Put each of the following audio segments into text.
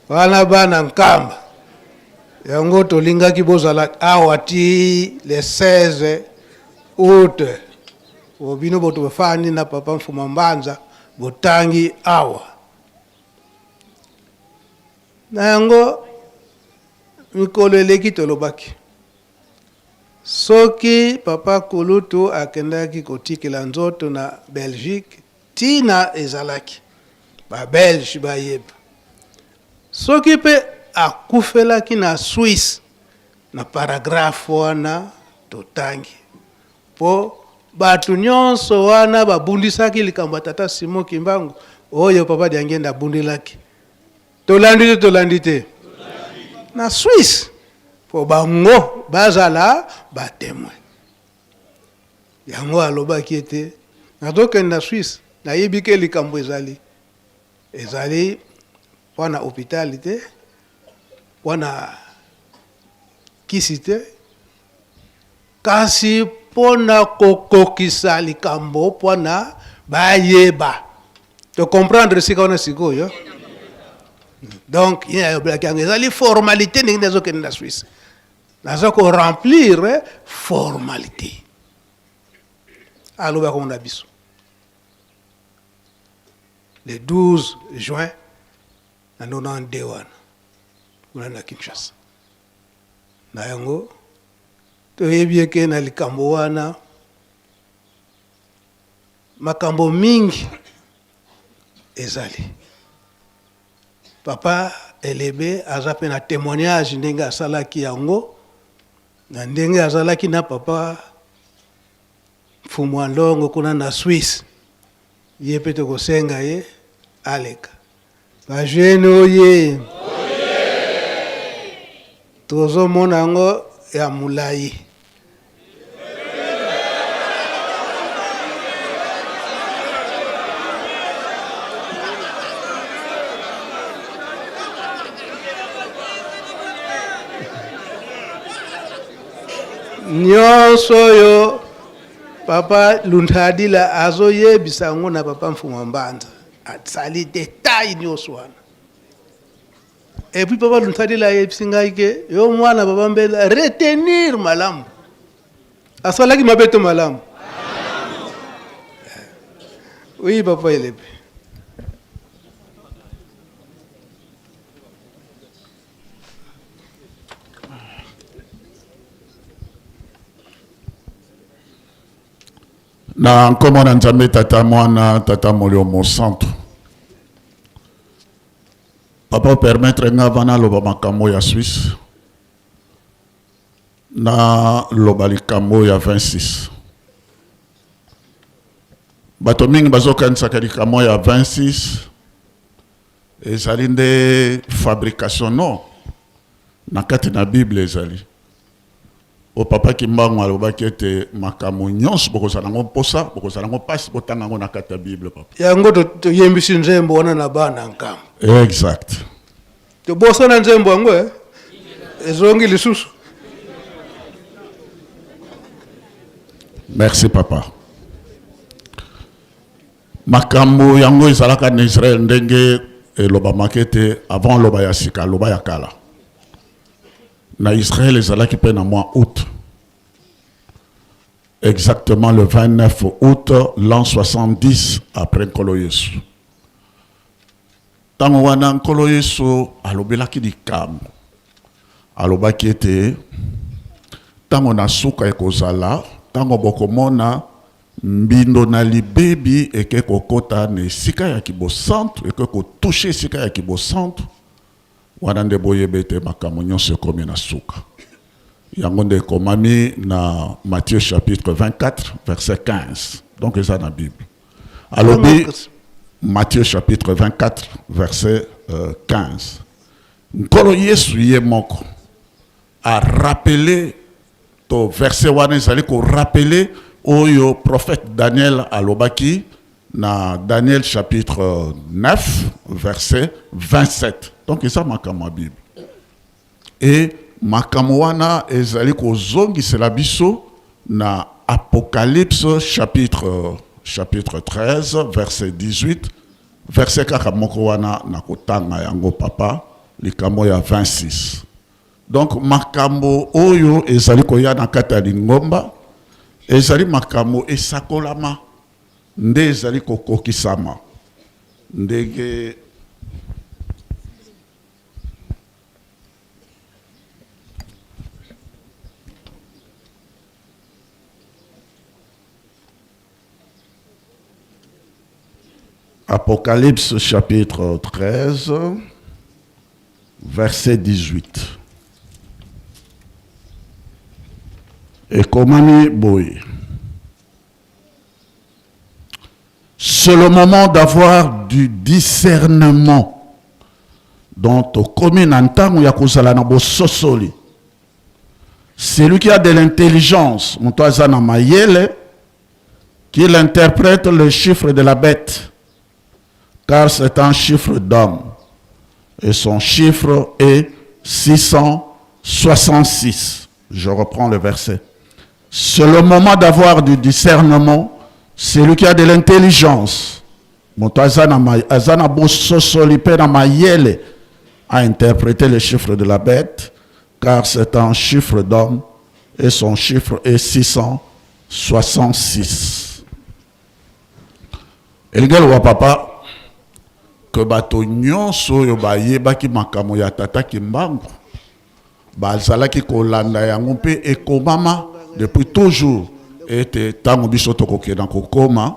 wana bana nkamba yango tolingaki bozala awa ti le 16 août obino boto bafani na papa Mfuma Mbanza botangi awa na yango mikolo eleki tolobaki soki papa Kulutu akendaki kotikela nzoto na Belgique tina ezalaki ba Belge bayeba soki pe akufelaki na Suisse na paragraphe wana totangi po batu nyonso wana babundisaki likambo tata Simon Kimbangu oyo papa Diangenda bundelaki tolandi te na Suisse po bango bazala batemwe yango alobaki ete nazokende na Suisse nayebi ke likambo ezali wana hôpital te wana kisi te kasi pona kokokisa likambo pona bayeba to comprendre sika wana sikoyo donc il y a des formalités n'ingénieurs na Suisse nazo ko remplir formalité aloba ko na biso le 12 juin na 91 kuna na Kinshasa na yango toyebi ke na likambo wana makambo mingi ezali papa Elebe aza pe na témoignage ndenge asalaki yango na ndenge azalaki na papa Mfumu Ndongo kuna na Suisse ye pe tokosenga ye aleka bajene oye tozomona yango ya mulai nyonso yo papa Luntadila azoyebisa yango na papa Mfuma Mbanza atsali détail nyonso wana et puis papa Luntadila ayebisi ngai ke yo mwana papa Mbela retenir malamu asalaki mabeto malamu oui papa Elebe na nkombo na Nzambe tata mwana tata molimo santo papa permettre nga vana loba makambo ya Suisse na loba likambo ya 26 bato mingi bazokanisaka likambo ya 26 ezali nde fabrication no na kati na Bible ezali o papa Kimbangu alobaki ete makambo nyonso bokozala ngo mposa bokozala ngo pasi botanga ngo na kati ya Bible papa yango toyembisi nzembo wana na bana nkamba exact to bosa na nzembo yango ezongi lisusu merci papa makambo yango ezalaka na Israël ndenge eloba makete avant loba ya sika loba ya kala na Israël ezalaki pe na mois août exactement le 29 août l'an 70 après Nkolo Yesu tango wana Nkolo Yesu alobelaki likambo alobaki ete tango na suka ekozala tango bokomona mbindo na libebi eke kokota na esika ya kibosantu eke kotouche esika ya kibosantu wana nde boyeba ete makambo nyonso ekomi na suka yango nde ekomami na Matthieu chapitre 24 verset 15 donc eza na Bible alobi Matthieu chapitre 24 verset 15 Nkolo Yesu ye moko a rappelé to verset wana ezali ko rappeler oyo prophète Daniel alobaki na Daniel chapitre 9 verset 27 donc ça makambo Bible et makambo wana ezali ko zongisela biso na Apocalypse chapitre 13 verset 18 verset kaka moko wana na kotanga yango papa likambo ya 26. Donc makambo oyo ezali koya na kati ya lingomba ezali makambo esakolama nde ezali kokokisama ndenge Apocalypse chapitre 13 verset 18. Ekomami boye. C'est le moment d'avoir du discernement dont au commun antango ya kozala na bososoli. Celui qui a de l'intelligence, motoazana mayele, qu'il interprète le chiffre de la bête, car c'est un chiffre d'homme. Et son chiffre est 666. Je reprends le verset. C'est le moment d'avoir du discernement. Celui qui a de l'intelligence, a interprété le chiffre de la bête, car c'est un chiffre d'homme, et son chiffre est 666. Elgel wa papa, que bato nyonso yo bayebaki makambo ya tata kimbangu bazalaki kolanda yango mpe ekomama depuis toujours ete tango biso tokokenda kokoma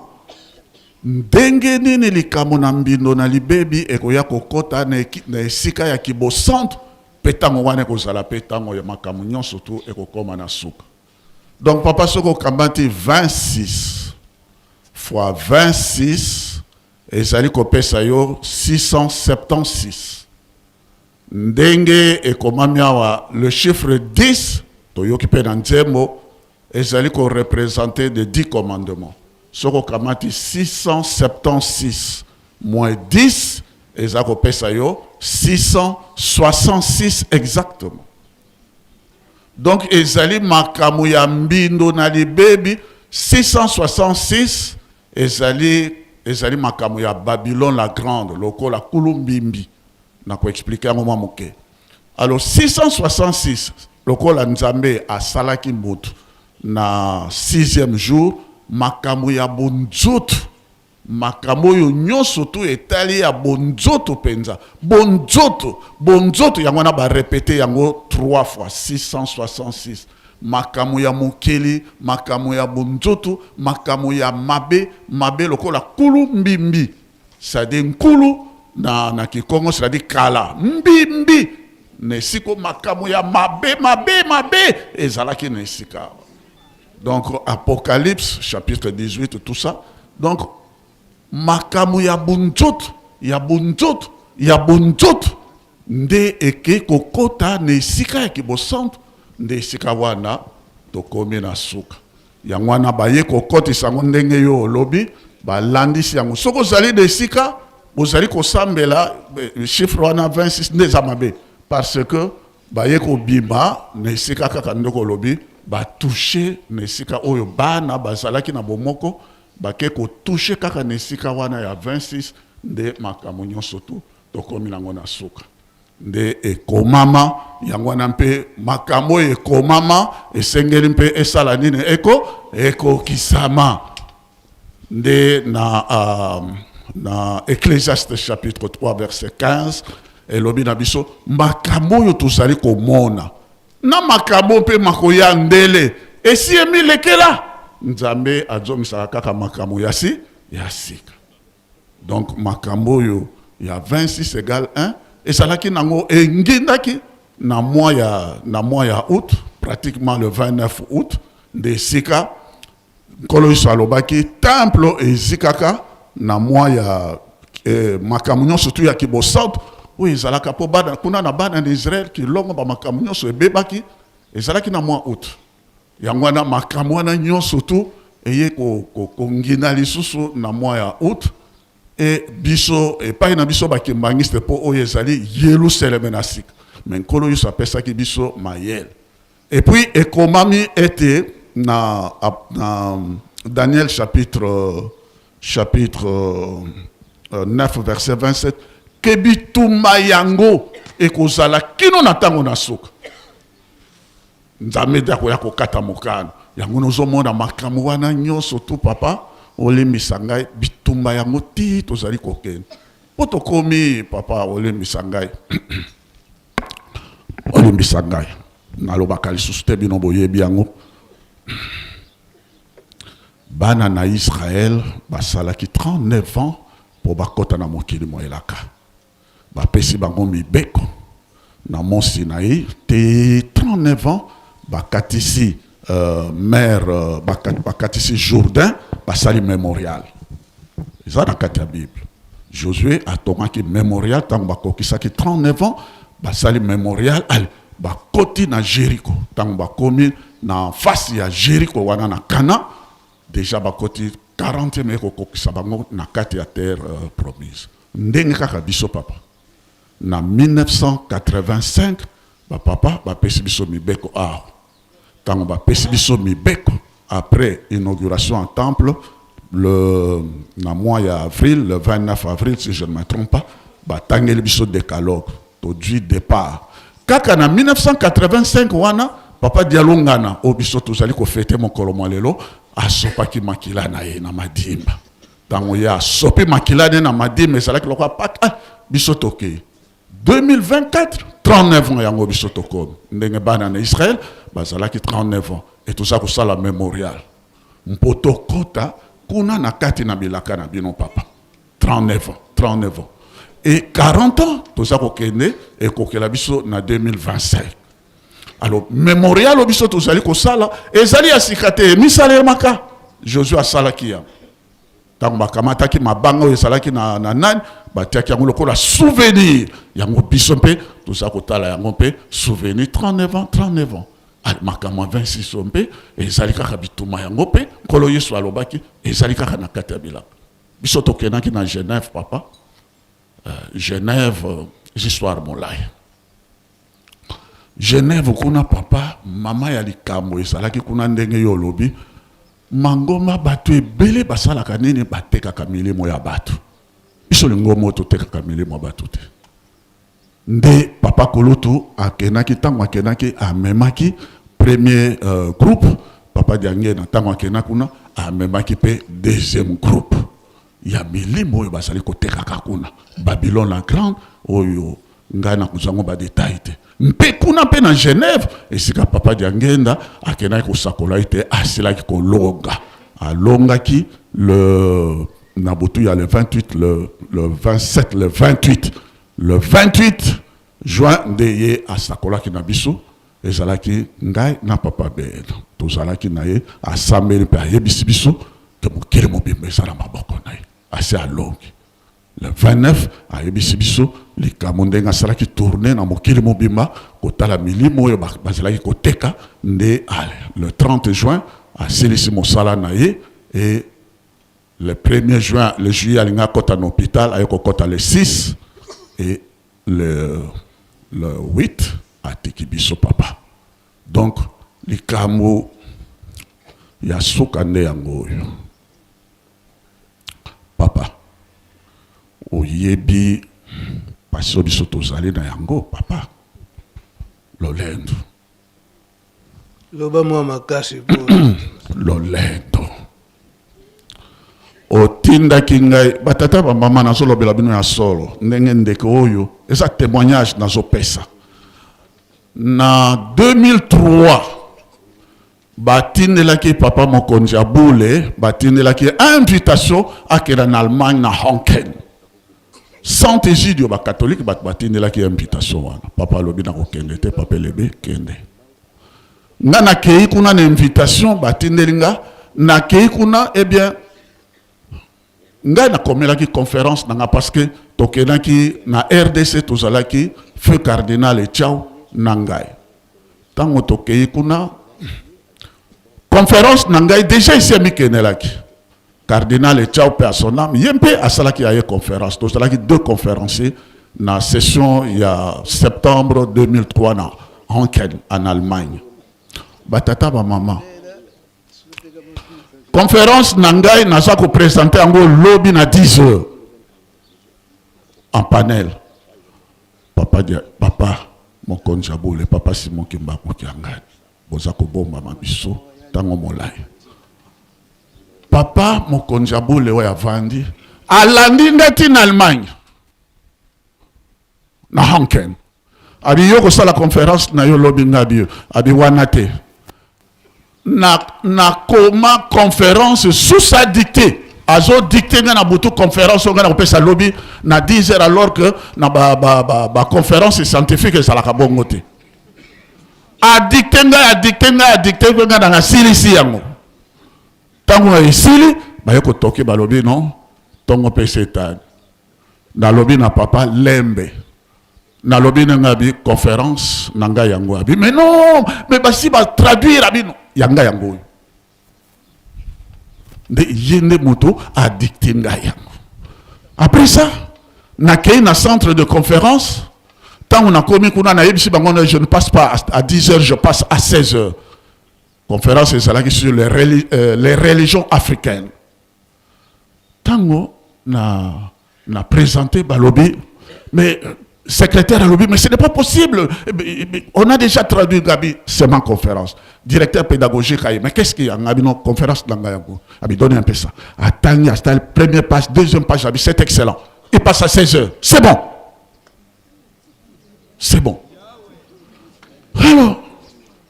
ndenge nini likambo na mbindo na libebi ekoya kokota na esika ya kibosantu mpe tango wana ekozala mpe tango ya makambo nyonso tu ekokoma na suka. Donc papa soko kambati 26 fois 26 ezali kopesa yo 676. Ndenge ekomami awa le chiffre 10 toyoki pe na nzembo ezali ko représenter de 10 commandements. Soko kamati 676 moins 10 ezali kopesa yo 666 exactement. Donc ezali makambo ya mbindo na libebi 666 ezali makambo ya Babylone la grande lokola kulumbimbi na ko expliquer ngoma moke. Alors 666 lokola nzambe asalaki mutu na 6e jour makambo ya bonzoto makambo yo nyonso tu etali ya bonzoto penza bonzoto yango na ba répéter yango 3 fois 666. Makambo ya mokeli, makambo ya bonzoto, makambo ya mabe lokola kulu mbimbi. C'est-à-dire nkulu na kikongo, c'est-à-dire kala. Mbimbi. Nesiko makambo ya mabe. Ezalaki nesika. Donc Apocalypse chapitre 18 tout ça. Donc makambo ya bonzoto, nde eke kokota nesika ya kibosantu. Nde sika wana tokomi na suka yango wana baye kokotisa ngo ndenge yo lobi balandisi yango soko zali de sika bozali kosambela chiffre wana 26 nde za mabe parce que baye ko bima na sika kaka ndeko lobi ba toucher na sika oyo bana bazalaki na bomoko bake ko toucher kaka na sika wana ya 26 nde makambo nyonso tu tokomi nango na suka. Nde ekomama yango wana mpe makambo ekomama esengeli mpe esala nini eko kisama nde na Ecclésiaste chapitre 3 verset 15 elobi na biso makambo oyo tozali komona na makambo mpe makoya ndele esi emilekela nzambe azomisaka kaka makambo ya sika. Donc makambo oyo ya 26 égale 1 et ça là qui nango engindaki na mois ya août pratiquement le 29 août de sika kolo salobaki temple ezikaka na mois ya makamunyo surtout ya kibosantu oui ezalaka po bana kuna na bana d'Israël ki longo ba makamunyo so ebebaki ezalaki na mois août yango na makamwana nyonso tu eye ko ngina lisusu na mois ya août. Et biso et pas na biso ba kimbangiste po oyo ezali Yerusalem na sika mais nkolo yo s'appelle ki biso mayel. Et puis ekomami était na Daniel chapitre 9 verset 27 kebitumba yango ekozala kino na ntango na suka nzambe akoya kokata mokano yango nozomona makambo wana nyonso tu papa olembisa ngai bitumba yango ti tozali kokende po tokomi papa olembisa ngai olembisa ngai nalobaka lisusu te bino boyebi yango bana na Israël basalaki 39 ans po bakota na mokili moelaka bapesi bango mibeko na mont Sinaï te 39 ans bakatisi mère bakatisi Jourdain basali mémorial eza na kati ya Bible Josué atongaki mémorial tango bakokisaki 39 ans basali mémorial bakoti na Jéricho tango bakomi na face ya Jéricho wana na Kana déjà bakoti 40e ekokokisa bango na kati ya terre promise ndenge kaka biso papa na 1985 papa bapesi biso mibeko awa tango bapesi biso mibeko après inauguration en temple na mois ya avril le 29 avril si je ne me trompe pas batangeli biso décalogue todui départ kaka na 1985 wana papa dialongana o biso tozali kofete mokolo mwa lelo asopaki makila na ye na madimba tango ya asopi makila na madimba ezalaki lokwa paka biso tokei 2024 39 ans yango biso tokomi ndenge bana na Israël bazalaki 39 ans et tout ça kosala mémorial mpoto kota kuna na kati na bilaka na bino papa 39 ans et 40 ans tout ça kokende et kokela biso na 2025 alors mémorial biso tozali kosala ezali ya sikate misale maka Josué asalaki ya tango bakamataki mabanga oyo esalaki na nani batiaki yango lokola souvenir yango biso mpe toza kotala yango mpe souvenir 39 ans makambo 26 mpe ezali kaka bituma yango mpe nkolo Yesu alobaki ezali kaka na kati ya bilaka biso tokendaki na Genève papa Genève histoire molai Genève kuna papa mama ya likambo ezalaki kuna ndenge yo lobi mangoma bato ebele basalaka nini batekaka milimo ya bato biso lingomo totekaka milimo ya bato te nde papa Kolutu akenaki tango akenaki amemaki premier groupe papa Diange na tango akenaki kuna amemaki pe deuxième groupe ya milimo oyo basali kotekaka kuna Babylone la grande oyo ngai na kuzango ba détail te mpe kuna mpe na Genève esika papa Diangenda akenaki kosakola ite asilaki kolonga alongaki le nabutu ya le 28 le 27 le 28 juin nde ye asakolaki na biso ezalaki ngai na papa Ben tozalaki na ye asambeli mpe ayebisi biso ke mokili mobimba ezala maboko na ye asi alongi le 29 ayebisi biso likambo ndenge asalaki tourné na mokili mobimba kotala milimo oyo bazalaki koteka nde le 30 juin asilisi mosala na ye et le 1er juin le juillet alinga kota na hôpital aye kokota le 6 et le 8 atiki biso papa donc likambo ya suka nde yango oyo papa oyebi paso biso tozali na yango papa lolendo loba mwa makasi lolendo otindaki ngai batata bamama nazolobela bino ya solo ndenge ndeke oyo eza témoignage nazopesa na 2003 batindelaki papa mokonzi ya bule batindelaki invitation akenda na Allemagne na Honken Saint Egidio ba catholique batindelaki invitation wana papa alobi na kokende te papa lebe kende nga na kei kuna na invitation batindelinga na kei kuna eh bien nga na komelaki conférence nanga parce que tokenaki na RDC tozalaki feu cardinal Etiao nangai tango tokei kuna conférence nangai déjà ici à mikenelaki cardinal Etiao pe à son âme yempe asalaki aye conférence tozalaki deux conférenciers na session il y a septembre 2003 na Honken en Allemagne batata ba maman conférence nangai naza ko présenter yango lobby na 10 heures en panel papa papa dia papa mokonzi abole papa Simon Kimbangu kiangani boza kobomba mabiso tango molai papa mokonzi abole oyo avandi alandi ndeti na Allemagne na Hanken abi yo kosala conférence na yo lobi ngabi abi wana te na koma conférence sous sa dictée azo dicté na butu conférence on na kopesa lobby na 10 heures alors que na ba conférence scientifique ça la kabongo te a dicté nga na silisi yango tango esili ba yoko toke ba lobby non tongo pesetan na lobby na papa lembe na lobby na ngabi conférence nanga yango abi mais non mais basi ba traduire abi non yanga yango de yende moto a dicté yango. Après ça, na kei na centre de conférence, tant on a commis qu'on a yebisi bango je ne passe pas à 10 heures, je passe à 16 heures. Conférence c'est là qui sur les religions africaines. Tango na présenté balobi mais secrétaire à lobby, mais ce n'est pas possible. On a déjà traduit Gabi, c'est ma conférence. Directeur pédagogique, mais qu'est-ce qu'il y a une conférence dans Gayango? Donnez un peu ça. Attendez, première page, deuxième page, c'est excellent. Il passe à 16 heures. C'est bon. C'est bon. Alors,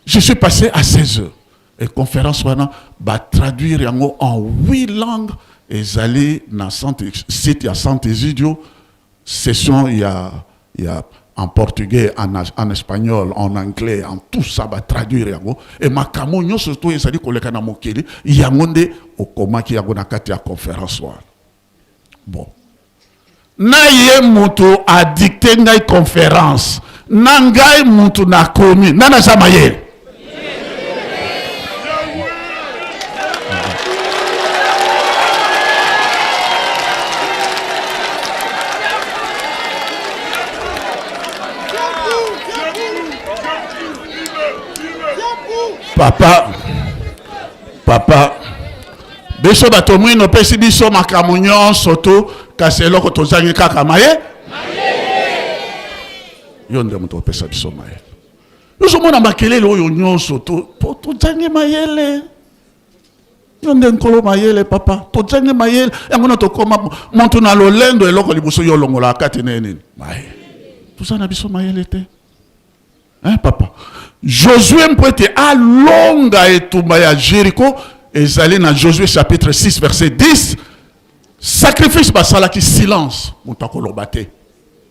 je suis passé à 16 heures. Et conférence, va traduire en 8 langues. Et j'allais dans site, il y a Saint-Isidio. Session, il y a en portugais, en espagnol, en anglais, en tout ça va traduire. Et ma camonio surtout, il s'est dit qu'on le kana mokeli, il y a monde au coma qui a une conférence. Bon. Naye mutu a dicté une conférence. Nangai mutu na komi. Nana Zamaye. Papa, biso batomwi no pesi biso makamunyo soto kaselo ko tozangi kaka maye. Yonde muto pesa biso maye. Nous mona makelele oyo nyonso to tozangi mayele. Yonde nkolo mayele papa, tozangi mayele yango to koma monto na lolendo eloko libuso yo longola kati neni. Maye. Tozana biso mayele te. Hein papa? Josué mprete a longa etumba ya Jéricho ezali na Josué chapitre 6 verset 10 sacrifice basala ki silence mutako lobate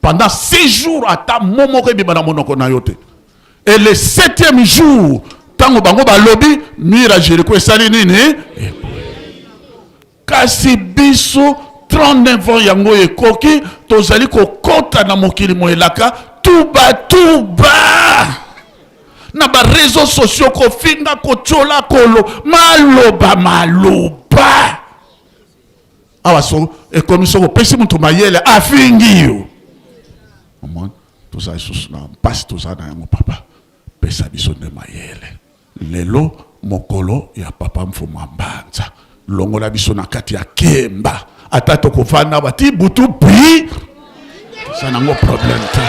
pendant 6 jours ata momoko bibana monoko na yote et le 7e jour tango bango balobi mira Jéricho esali nini kasi biso 39 ans yango ekoki tozali kokota na mokili moelaka tuba na ba réseaux sociaux ko finga ko chola kolo maloba awa so e komiso ko pesi mutu mayele afingi yo amon to sa Jesus na passe to sa na mo papa pesa biso ne mayele lelo mokolo ya papa mfuma mbanza longola biso na kati ya kemba ata to ko fana bati butu pi ça n'a pas problème te.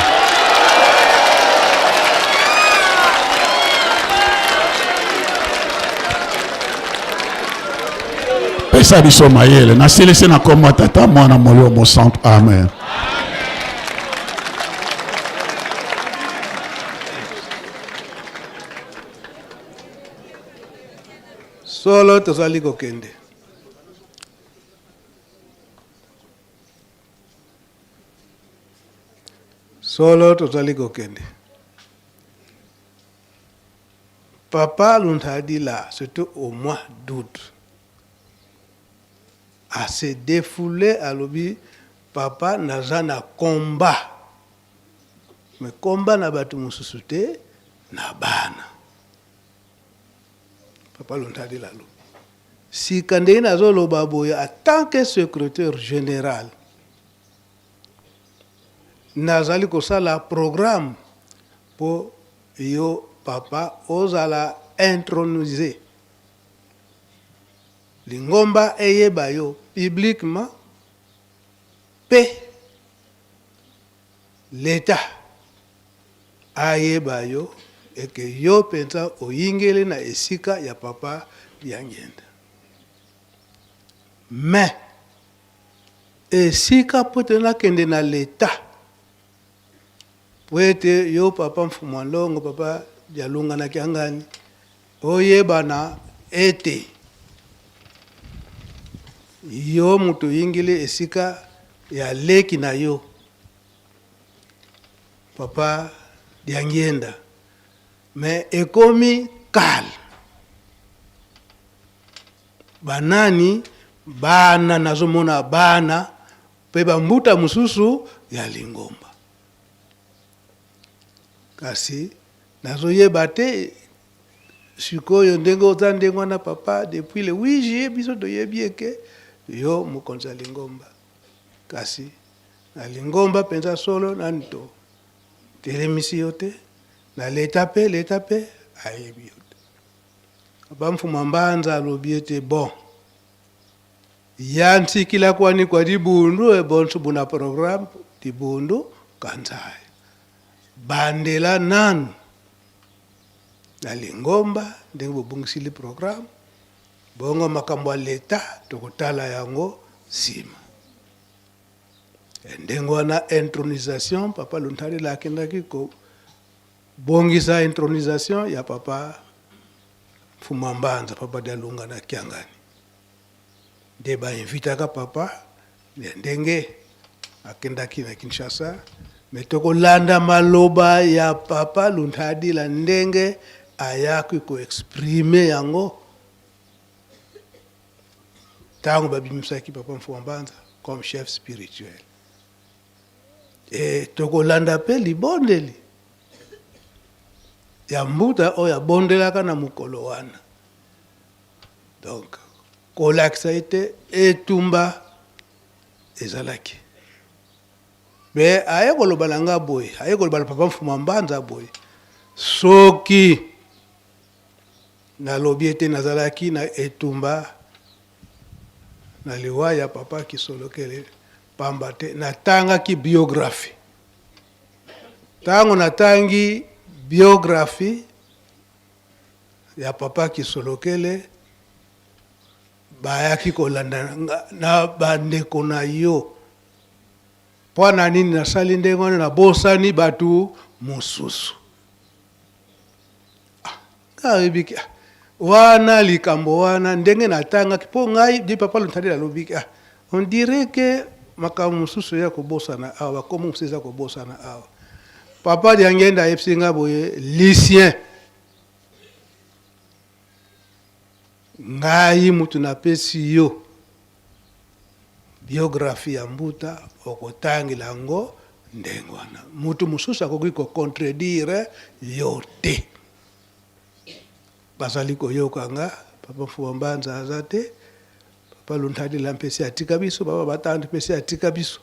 Pesa biso mayele na selese na komba tata mwana molio mo centre amen. Solo tozali kokende. Solo tozali kokende. Papa Luntadi là, c'était au mois d'août. À se défouler à l'objet, papa n'a jamais combat. Mais combat n'a pas tout suscité, n'a bana. Papa Luntadi là. Si Kandé n'a pas baboya, en tant que secrétaire général, Nazali kosala programme pour yo papa ozala introniser lingomba eyeba yo publiquement pe l'état ayeba yo eke yo penza oyingele na esika ya papa Diangenda. Mais esika pote na kende na leta poete yo papa Mfumwalongo papa Dialunga na Kiangani oyeba na ete yo mutu yingile esika ya leki na yo papa Diangenda, mais ekomi kale banani bana nazomona bana pe bambuta mususu ya Lingomba kasi nazoyeba te sikoyo ndenge oza ndenge wana papa depuis le 8 juillet biso toyebi eke yo mokonzi ya Lingomba kasi na Lingomba penza solo nani to telemisi yo te na leta pe ayebi yo te. Papa Mfumwambanza alobi ete bon ya nsikila kwani kwa Dibundu ebonso buna programme Dibundu kanzai bandela nanu na Lingomba ndenge bobungisili programme bongo makambo ya leta tokotala yango sima ndenge wana intronisation papa Luntalila akendaki ko bongisa intronisation ya papa Mfumwambanza papa Dialunga na Kiangani nde bainvitaka papa ndenge akendaki na Kinshasa me tokolanda maloba ya papa Luntalila ndenge ayaki ko exprimer yango tango babimisaki papa Mfumwambanza comme chef spirituel et tokolanda pe libondeli ya mbuta oyo abondelaka na mukolo wana donc kolakisa ete etumba ezalaki me aye koloba na nga boye aye koloba na papa Mfumwambanza boye soki nalobi ete nazalaki na etumba na liwa ya papa Kisolokele pamba te natangaki biographie tango natangi biographie ya papa Kisolokele bayaki kolanda na bandeko na yo mpo na nini nasali ndenge wana nabosani batu mosusu ngayebiki wana likambo wana ndenge natangaki mpo ngai di papa Luntalila alobiki on dirait que makambo mosusu ya kobosana awa bakomo mosusu eza kobosana awa papa Diangenda ayebisi nga boye Lucien ngai mutu napesi yo biographie ya mbuta okotangela yango ndenge wana mutu mosusu akoki kocontredire yo te bazali koyoka nga papa Mfumwambanza aza te papa Luntalila mpesi atika biso baba batandi mpesi atika biso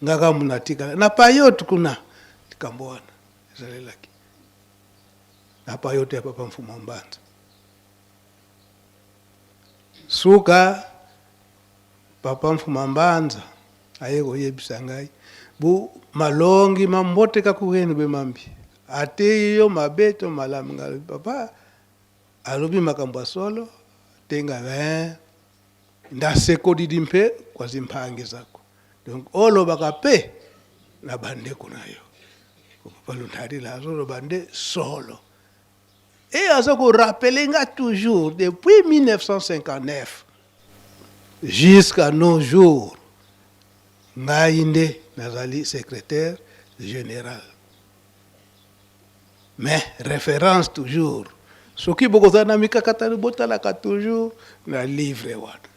ngaka muna atikala na payote kuna likambo wana ezalelaki na payote ya papa Mfumwambanza suka papa Mfumwambanza aye koyebisa ngai bu malongi mamboteka kuhenu be mambi ate yo mabeto malamu ngai papa alobi makambo solo tenga ndaseko didi mpe kwa zimpange zako donc olobaka pe na bandeko na yo papa Luntalila azoloba nde solo et aza ko rappeler nga toujours depuis 1959 jusqu'à nos jours ngai nde nazali secrétaire général mais référence toujours soki bokoza na mikakatano botalaka toujours na livre wana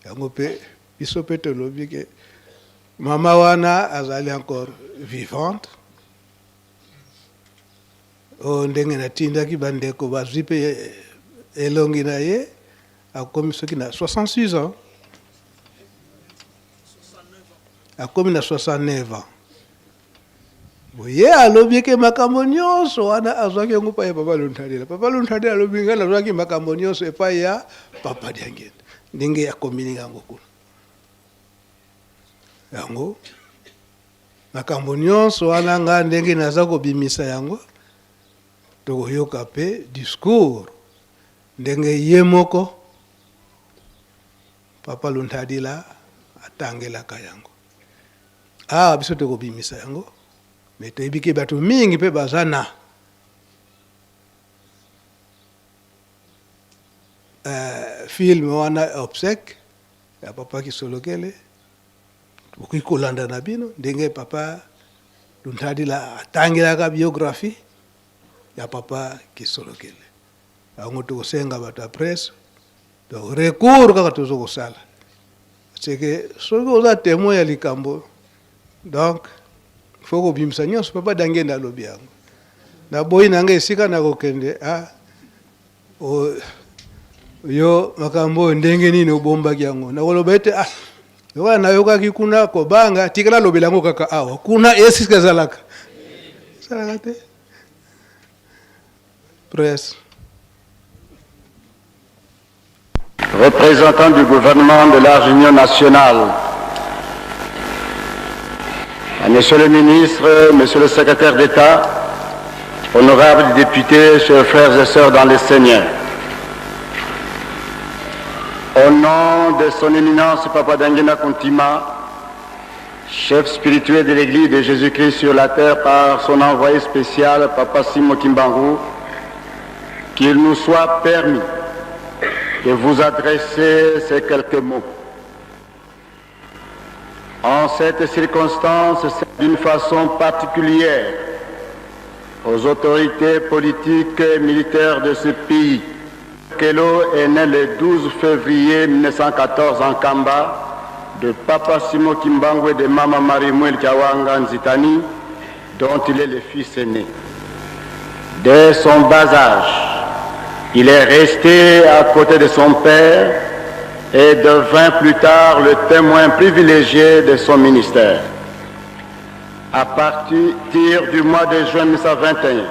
yango pe biso pe tolobi ke mama wana azali encore vivante o ndenge natindaki bandeko bazwi pe elongi na ye akomi soki na 66 ans akomi na 69 ans boye alobi ke makambo nyonso wana azwaki yango pa ya papa Luntalila papa Luntalila alobi nga nazwaki makambo nyonso epai ya papa Diangenda ndenge akomini yango kuna yango makambo nyonso wana nga ndenge naza kobimisa yango tokoyoka mpe discours ndenge ye moko Papa Luntadila atangelaka yango biso tokobimisa yango me toyebi ke bato mingi mpe baza na film wana obsèque ya Papa Kisolokele okoki kolanda na bino ndenge Papa Luntadila atangelaka biographie ya Papa Kisolokele yango tokosenga bato ya presse donc recours kaka tozokosala parce que soki oza témoin ya likambo donc faut kobimisa nyonso Papa Dangenda alobi yango naboyi nanga esika nakokende yo makambo ndenge nini obombaki yango nakoloba ete yoka nayokaki kuna kobanga tikala lobela yango kaka awa kuna esika ezalaka salaka te presse. Représentants du gouvernement de la Réunion nationale, Monsieur le ministre, Monsieur le secrétaire d'État, honorables députés, chers frères et sœurs dans les Seigneurs, au nom de son éminence Papa Dangenda Kuntima, chef spirituel de l'Église de Jésus-Christ sur la terre par son envoyé spécial Papa Simo Kimbangu, qu'il nous soit permis de vous adresser ces quelques mots. En cette circonstance, c'est d'une façon particulière aux autorités politiques et militaires de ce pays. Kelo est né le 12 février 1914 en Kamba, de Papa Simo Kimbangu et de Mama Marimouel Kiawanga Nzitani, dont il est le fils aîné. Dès son bas âge, il est resté à côté de son père et devint plus tard le témoin privilégié de son ministère. À partir du mois de juin 1921,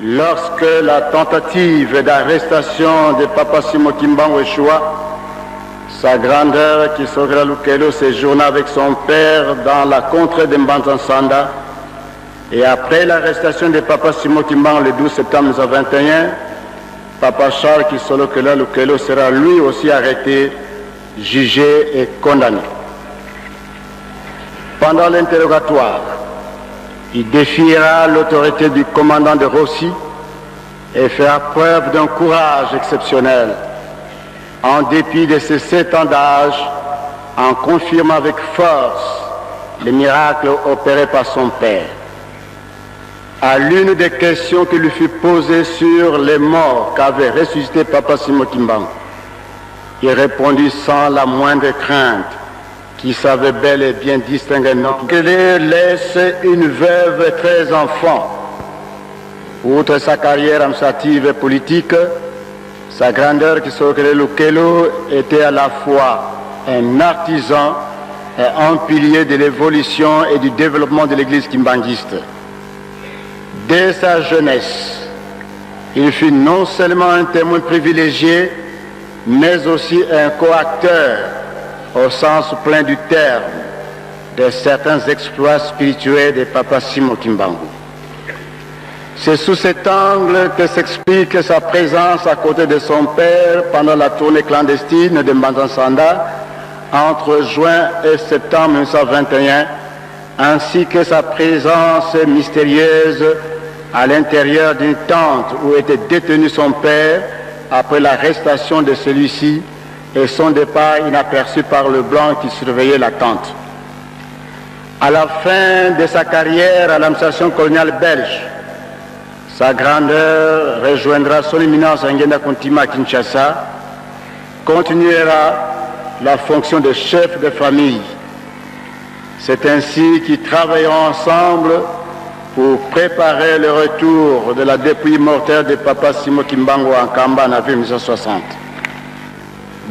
lorsque la tentative d'arrestation de Papa Simo Kimbangu échoua, sa grandeur Kisogera Lukelo séjourna avec son père dans la contrée de Mbanzansanda, et après l'arrestation de Papa Simo Kimbangu le 12 septembre 1921, Papa Charles Kisolokela Lukelo sera lui aussi arrêté, jugé et condamné. Pendant l'interrogatoire, il défiera l'autorité du commandant de Rossi et fera preuve d'un courage exceptionnel, en dépit de ses 7 ans d'âge, en confirmant avec force les miracles opérés par son père. À l'une des questions qui lui fut posée sur les morts qu'avait ressuscité Papa Simo Kimbangu, il répondit sans la moindre crainte, qui savait bel et bien distinguer non, qu'il laisse une veuve et 13 enfants. Outre sa carrière administrative et politique, sa grandeur Kisokele Lukelo était à la fois un artisan et un pilier de l'évolution et du développement de l'église kimbanguiste. Dès sa jeunesse, il fut non seulement un témoin privilégié, mais aussi un coacteur, au sens plein du terme, de certains exploits spirituels de Papa Simo Kimbangu. C'est sous cet angle que s'explique sa présence à côté de son père pendant la tournée clandestine de Mbanzansanda entre juin et septembre 1921, ainsi que sa présence mystérieuse à l'intérieur d'une tente où était détenu son père après l'arrestation de celui-ci et son départ inaperçu par le blanc qui surveillait la tente. À la fin de sa carrière à l'administration coloniale belge, sa grandeur rejoindra son éminence Ngenda Kuntima à Kinshasa, continuera la fonction de chef de famille. C'est ainsi qu'ils travailleront ensemble pour préparer le retour de la dépouille mortelle de Papa Simo Kimbangu en Kamba en avril 1960.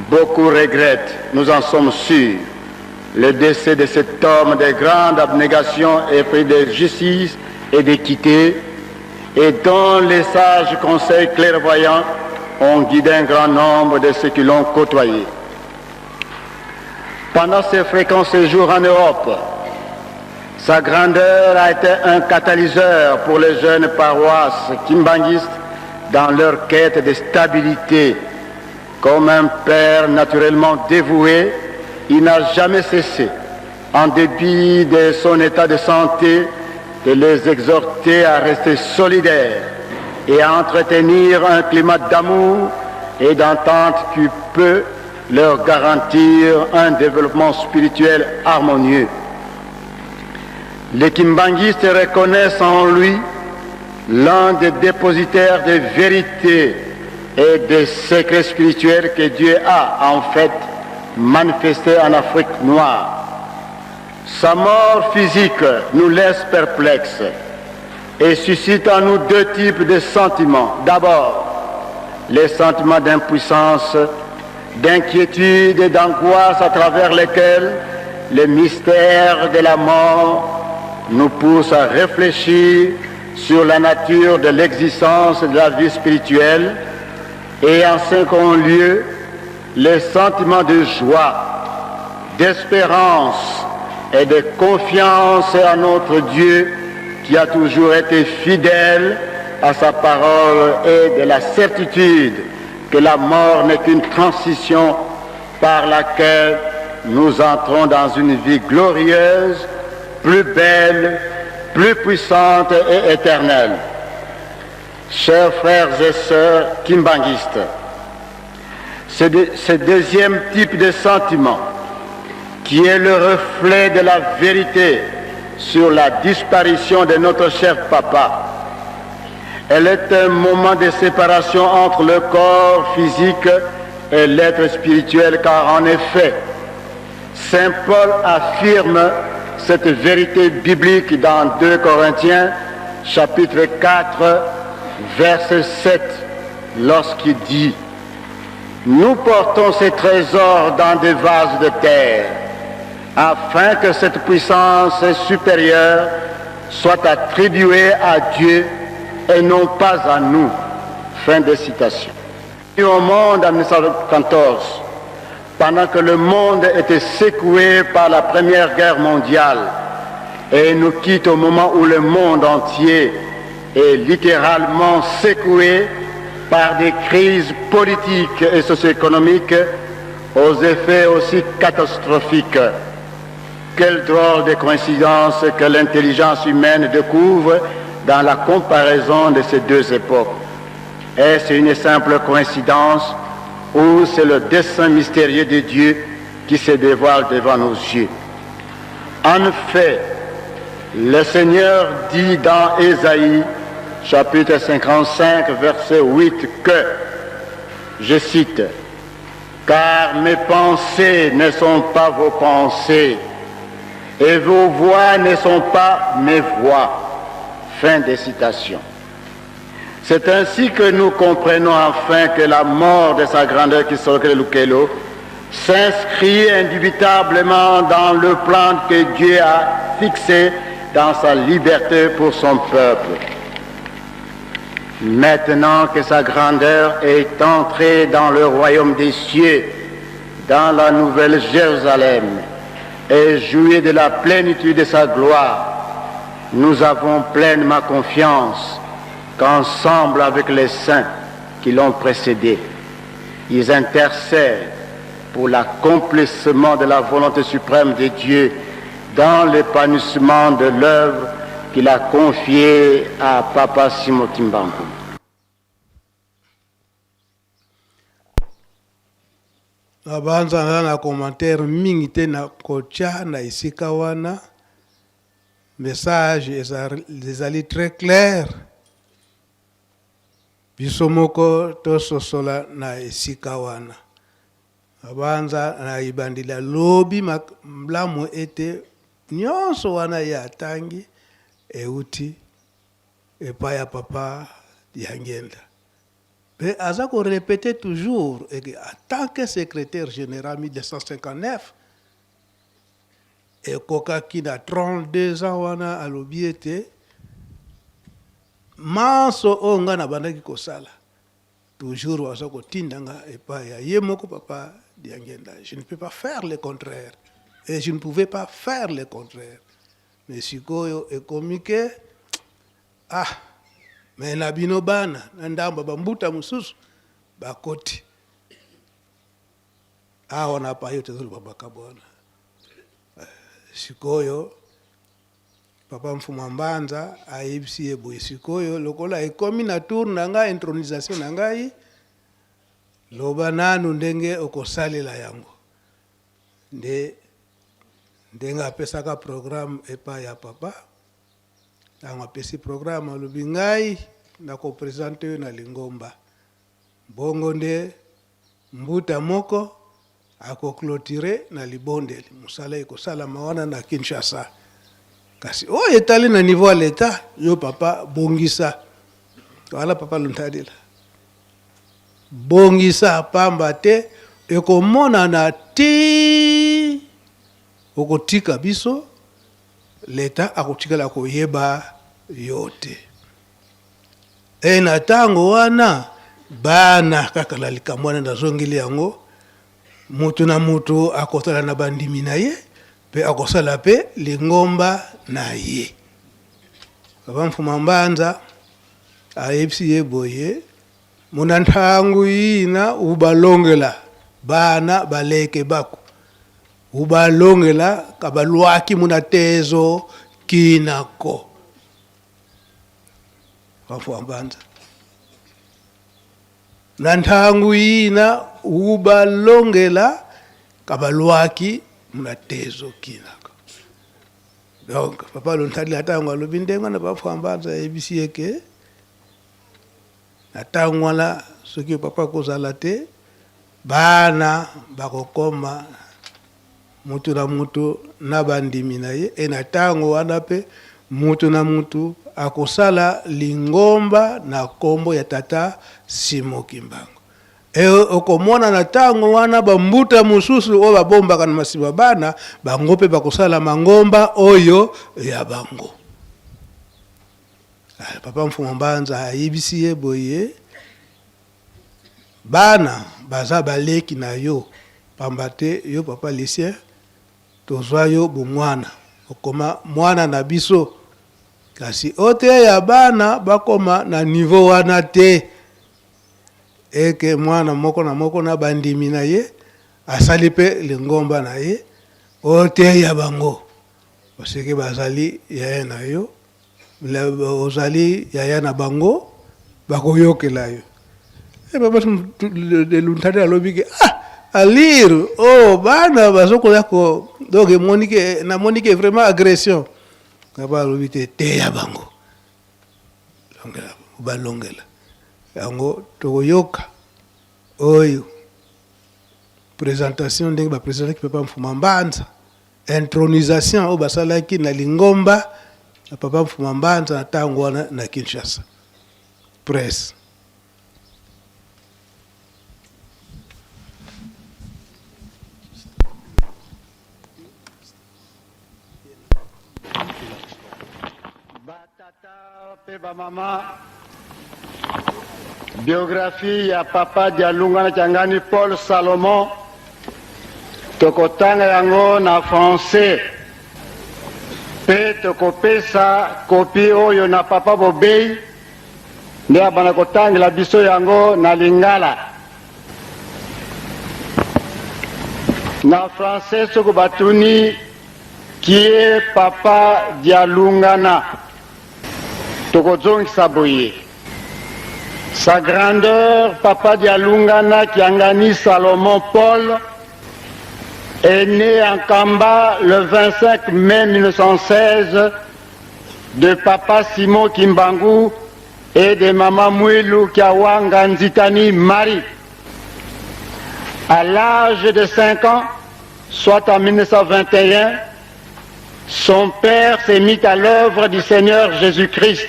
Beaucoup regrettent, nous en sommes sûrs, le décès de cet homme de grande abnégation et de justice et d'équité, et dont les sages conseils clairvoyants ont guidé un grand nombre de ceux qui l'ont côtoyé. Pendant ses fréquents séjours en Europe, Sa grandeur a été un catalyseur pour les jeunes paroisses kimbanguistes dans leur quête de stabilité. Comme un père naturellement dévoué, il n'a jamais cessé, en dépit de son état de santé, de les exhorter à rester solidaires et à entretenir un climat d'amour et d'entente qui peut leur garantir un développement spirituel harmonieux. Les kimbanguistes reconnaissent en lui l'un des dépositaires de vérité et des secrets spirituels que Dieu a en fait manifestés en Afrique noire. Sa mort physique nous laisse perplexes et suscite en nous deux types de sentiments. D'abord, les sentiments d'impuissance, d'inquiétude et d'angoisse à travers lesquels les mystères de la mort nous poussent à réfléchir sur la nature de l'existence de la vie spirituelle, et en second lieu, les sentiments de joie, d'espérance et de confiance en notre Dieu qui a toujours été fidèle à sa parole, et de la certitude que la mort n'est qu'une transition par laquelle nous entrons dans une vie glorieuse, plus belle, plus puissante et éternelle. Chers frères et sœurs kimbanguistes, ce deuxième type de sentiment, qui est le reflet de la vérité sur la disparition de notre cher papa, elle est un moment de séparation entre le corps physique et l'être spirituel, car en effet, Saint Paul affirme cette vérité biblique dans 2 Corinthiens, chapitre 4, verset 7, lorsqu'il dit « Nous portons ces trésors dans des vases de terre, afin que cette puissance supérieure soit attribuée à Dieu et non pas à nous. » Fin de citation. Au monde en 1914, pendant que le monde était secoué par la Première Guerre mondiale, et nous quitte au moment où le monde entier est littéralement secoué par des crises politiques et socio-économiques aux effets aussi catastrophiques. Quelle drôle de coïncidence que l'intelligence humaine découvre dans la comparaison de ces deux époques. Est-ce une simple coïncidence ou c'est le dessein mystérieux de Dieu qui se dévoile devant nos yeux? En fait, le Seigneur dit dans Ésaïe, chapitre 55, verset 8, que, je cite, « Car mes pensées ne sont pas vos pensées, et vos voix ne sont pas mes voix. » Fin de citation. C'est ainsi que nous comprenons enfin que la mort de sa grandeur Kisokele Lukelo s'inscrit indubitablement dans le plan que Dieu a fixé dans sa liberté pour son peuple. Maintenant que sa grandeur est entrée dans le royaume des cieux, dans la nouvelle Jérusalem, et jouit de la plénitude de sa gloire, nous avons pleinement confiance qu'ensemble avec les saints qui l'ont précédé, ils intercèdent pour l'accomplissement de la volonté suprême de Dieu dans l'épanouissement de l'œuvre qu'il a confiée à Papa Simon Timbampu. Nabanza na commentaire mingi te na kocha na isika wana, message ezali très clair. Biso moko tososola na esika wana. Nabanza na ibandila lobi mlamu ete nyonso wana ya tangi euti epa ya papa Diangenda. Mais Azako répétait toujours, en tant que secrétaire général 1959, et Koka qui a 32 ans, wana alobi ete manso onga na bandaki kosala. Toujours Azako tindanga epa ya yemoko papa Diangenda. Je ne peux pas faire le contraire. Et je ne pouvais pas faire le contraire. me sikoyo ekomi ke me na bino bana na ndamba bambuta mususu bakoti awa na pa yote zulu babaka bona sikoyo papa Mfuma Mbanza ayebisi boye sikoyo lokola ekomi na tour na ngai intronisation na ngai loba nanu ndenge okosalela yango ndenga apesaka programme epa ya papa ntango apesi programme alobi ngai nakopresente yo na Lingomba bongo nde mbuta moko akoclotire na libondeli mosala ekosalama wana na Kinshasa kasi oyo etali na niveau ya leta yo papa bongisa wala papa Luntadila bongisa pamba te ekomonana ti okotika biso leta akotikala koyeba yote na ntango wana bana kaka na likambo wana nazongeli yango mutu na mutu akosala na bandimi na ye pe akosala pe Lingomba na ye papa Mfuma Mbanza ayebisi ye boye muna ntangu yina ubalongela bana baleke bako ubalongela kabalwaki muna tezo kinako Mfuma Mbanza na ntangu yina ubalongela kabalwaki muna tezo kinako donc papa Luntadila atango alobi ndenga na papa Mfuma Mbanza ebisi yeke atango wana soki papa kozala te bana bakokoma mutu na mutu na bandimi na ye na ntango wana pe mutu na mutu akosala Lingomba na kombo ya tata Simon Kimbangu okomona na ntango wana bambuta mususu oyo babombaka na masiba bana bango pe bakosala mangomba oyo ya bango papa Mfuma Mbanza ayebisi ye boye bana baza baleki na yo pamba te yo papa Lucien tozwa yo bomwana okoma mwana na biso kasi ote ya bana bakoma na niveau wana te eke mwana moko na moko na bandimi na ye asali pe Lingomba na ye ote ya bango oseke bazali yaya na yo ozali yaya na bango bakoyokela yo papa Luntadila alobi ke alire bana bazokola ko donc namonike vraiment agression kaba alobi te ya bango balongela yango tokoyoka oyo présentation ndenge bapresentaki papa Mfuma Mbanza intronisation oyo basalaki na Lingomba na papa Mfuma Mbanza na ntango wana na Kinshasa presse Peba mama biographie ya papa Dialunga na Changani Paul Salomon tokotanga yango na français pe tokopesa kopi oyo na papa Bobei nde abana kotangela biso yango na Lingala na français soko batuni qui est papa Dialungana tokozongisa boye sa grandeur papa Dialungana Kiangani Salomon Paul est né en Kamba le 25 mai 1916 de papa Simon Kimbangu et de maman Mwilu Kiawanga Nzitani Marie. À l'âge de 5 ans, soit en 1921, son père s'est mis à l'œuvre du Seigneur Jésus-Christ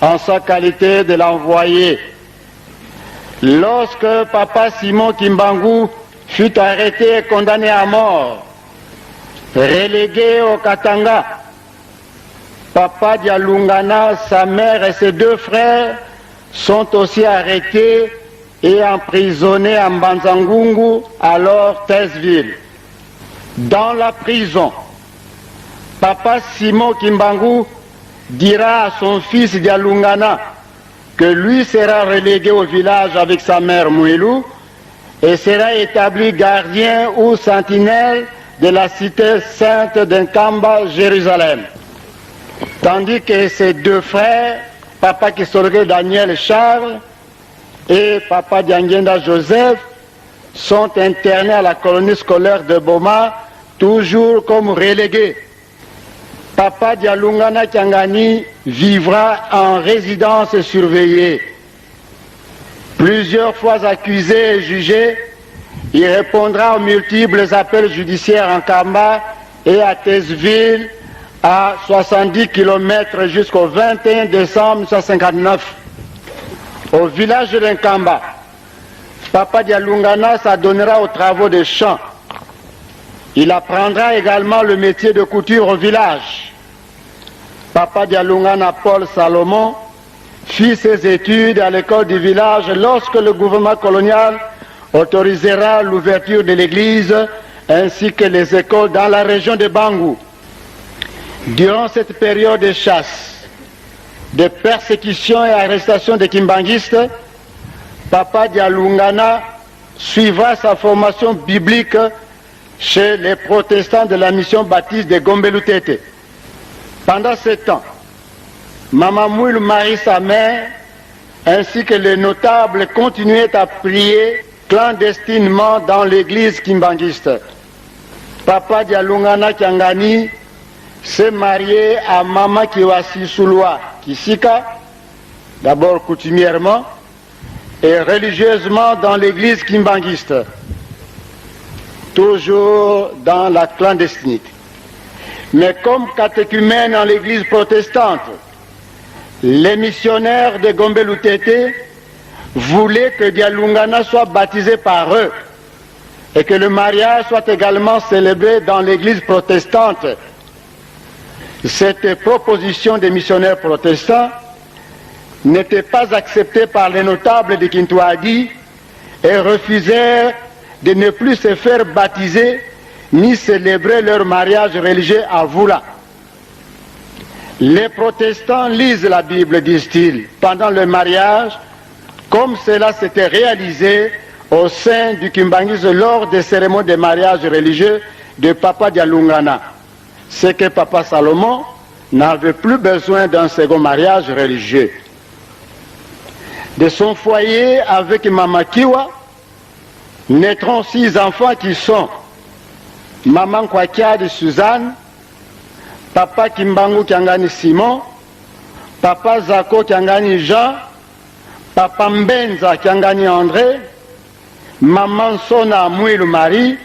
en sa qualité de l'envoyé. Lorsque papa Simon Kimbangu fut arrêté et condamné à mort, relégué au Katanga, papa Dialungana, sa mère et ses 2 frères sont aussi arrêtés et emprisonnés à Mbanzangungu, alors Thèseville. Dans la prison, Papa Simon Kimbangu dira à son fils Dialungana que lui sera relégué au village avec sa mère Mouilou et sera établi gardien ou sentinelle de la cité sainte d'Nkamba, Jérusalem. Tandis que ses deux frères, Papa Kisorge Daniel Charles et Papa Diangenda Joseph, sont internés à la colonie scolaire de Boma, toujours comme relégués. Papa Dialungana Kiangani vivra en résidence surveillée. Plusieurs fois accusé et jugé, il répondra aux multiples appels judiciaires en Kamba et à Tezville, à 70 km jusqu'au 21 décembre 1959. Au village de Nkamba, Papa Dialungana s'adonnera aux travaux de champs. Il apprendra également le métier de couture au village. Papa Dialungana Paul Salomon fit ses études à l'école du village lorsque le gouvernement colonial autorisera l'ouverture de l'église ainsi que les écoles dans la région de Bangou. Durant cette période de chasse, de persécution et arrestation des kimbanguistes, Papa Dialungana suivra sa formation biblique chez les protestants de la mission baptiste de Gombe-Lutete. Pendant ce temps, Maman Mouilou Marie, sa mère, ainsi que les notables continuaient à prier clandestinement dans l'église kimbanguiste. Papa Dialungana Kiangani s'est marié à Mama Kiwasi Souloua Kisika, d'abord coutumièrement, et religieusement dans l'église kimbanguiste, toujours dans la clandestinité. Mais comme catéchumène en l'église protestante, les missionnaires de Gombe-Lutete voulaient que Dialungana soit baptisé par eux et que le mariage soit également célébré dans l'église protestante. Cette proposition des missionnaires protestants n'était pas acceptée par les notables de Kintouadi et refusèrent de ne plus se faire baptiser ni célébrer leur mariage religieux à Voula. Les protestants lisent la Bible, disent-ils, pendant le mariage, comme cela s'était réalisé au sein du Kimbanguisme lors des cérémonies de mariage religieux de Papa Dialungana. C'est que Papa Salomon n'avait plus besoin d'un second mariage religieux. De son foyer avec Mama Kiwa naîtront 6 enfants qui sont Maman Kwakia de Suzanne, Papa Kimbangu Kiangani Simon, Papa Zako Kiangani Jean, Papa Mbenza Kiangani André, Maman Sona Mouilou Marie,